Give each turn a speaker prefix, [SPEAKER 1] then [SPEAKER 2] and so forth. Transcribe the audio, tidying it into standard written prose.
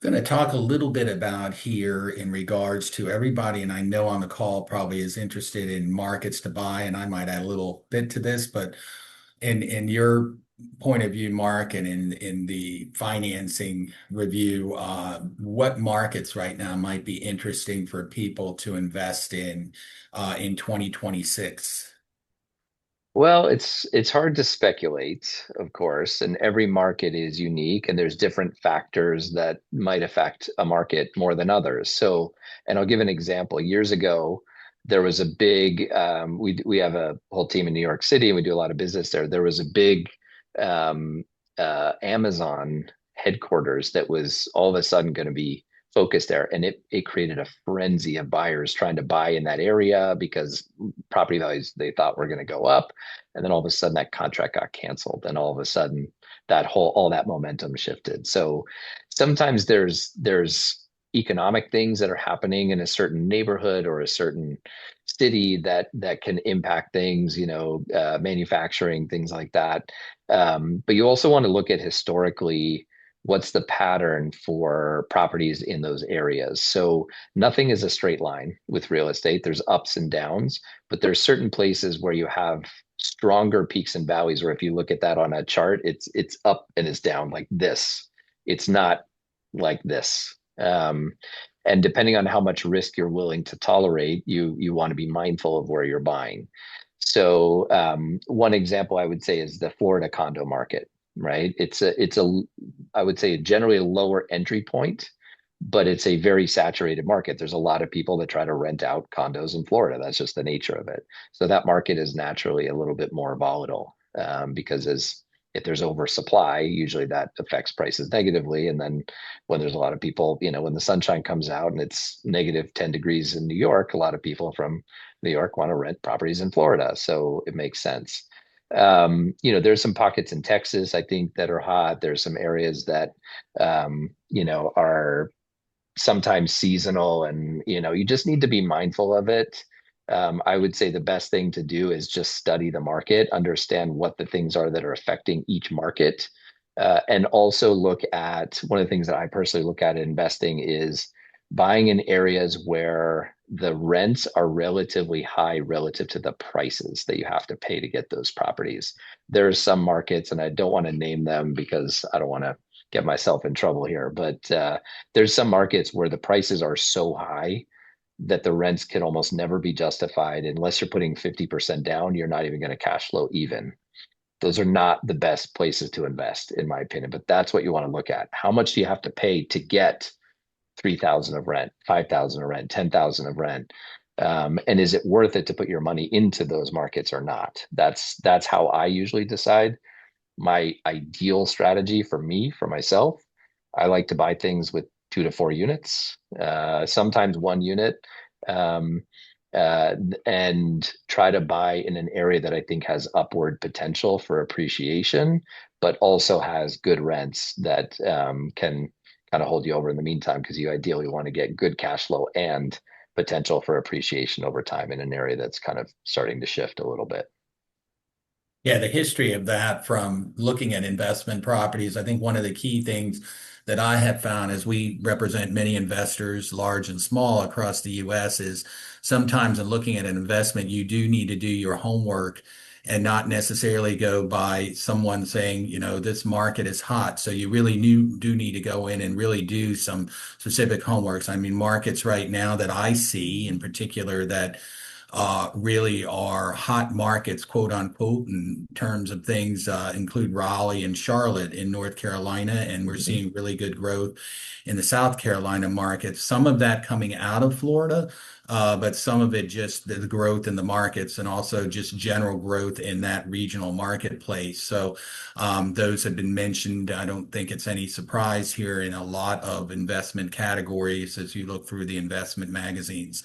[SPEAKER 1] Going to talk a little bit about here in regards to everybody, and I know on the call probably is interested in markets to buy, and I might add a little bit to this, but in your point of view, Mark, and in the financing review, what markets right now might be interesting for people to invest in 2026?
[SPEAKER 2] Well, it's hard to speculate, of course, and every market is unique, and there's different factors that might affect a market more than others. So, and I'll give an example. Years ago, there was a big we have a whole team in New York City, and we do a lot of business there. There was a big um, Amazon headquarters that was all of a sudden going to be focused there, and it created a frenzy of buyers trying to buy in that area because property values they thought were going to go up, and then all of a sudden that contract got canceled, and all of a sudden that whole all that momentum shifted. So sometimes there's economic things that are happening in a certain neighborhood or a certain city that can impact things, manufacturing, things like that. But you also want to look at historically what's the pattern for properties in those areas. So nothing is a straight line with real estate. There's ups and downs, but there's certain places where you have stronger peaks and valleys, where if you look at that on a chart, it's up and it's down like this. It's not like this. And depending on how much risk you're willing to tolerate, you want to be mindful of where you're buying. So one example I would say is the Florida condo market, right? It's a I would say generally a lower entry point, but it's a very saturated market. There's a lot of people that try to rent out condos in Florida. That's just the nature of it. So that market is naturally a little bit more volatile because as if there's oversupply, usually that affects prices negatively. And then when there's a lot of people, when the sunshine comes out and it's negative 10 degrees in New York, a lot of people from New York want to rent properties in Florida. So it makes sense. There's some pockets in Texas, I think, that are hot. There's some areas that, are sometimes seasonal, and you just need to be mindful of it. I would say the best thing to do is just study the market, understand what the things are that are affecting each market, and also look at one of the things that I personally look at in investing is buying in areas where the rents are relatively high relative to the prices that you have to pay to get those properties. There are some markets, and I don't want to name them because I don't want to get myself in trouble here, but there's some markets where the prices are so high that the rents can almost never be justified unless you're putting 50% down. You're not even going to cash flow even. Those are not the best places to invest, in my opinion, but that's what you want to look at. How much do you have to pay to get 3,000 of rent, 5,000 of rent, 10,000 of rent? And is it worth it to put your money into those markets or not? That's how I usually decide. My ideal strategy for me, for myself, I like to buy things with 2 to 4 units, sometimes one unit, um, and try to buy in an area that I think has upward potential for appreciation, but also has good rents that can kind of hold you over in the meantime, because you ideally want to get good cash flow and potential for appreciation over time in an area that's kind of starting to shift a little bit.
[SPEAKER 1] Yeah, the history of that from looking at investment properties, I think one of the key things that I have found as we represent many investors, large and small, across the US, is sometimes in looking at an investment, you do need to do your homework and not necessarily go by someone saying, this market is hot. So you really do need to go in and really do some specific homeworks. I mean, markets right now that I see in particular that really are hot markets, quote unquote, in terms of things, include Raleigh and Charlotte in North Carolina. And we're
[SPEAKER 2] Mhm.
[SPEAKER 1] seeing really good growth in the South Carolina market. Some of that coming out of Florida, but some of it just the growth in the markets and also just general growth in that regional marketplace. So those have been mentioned. I don't think it's any surprise here in a lot of investment categories as you look through the investment magazines.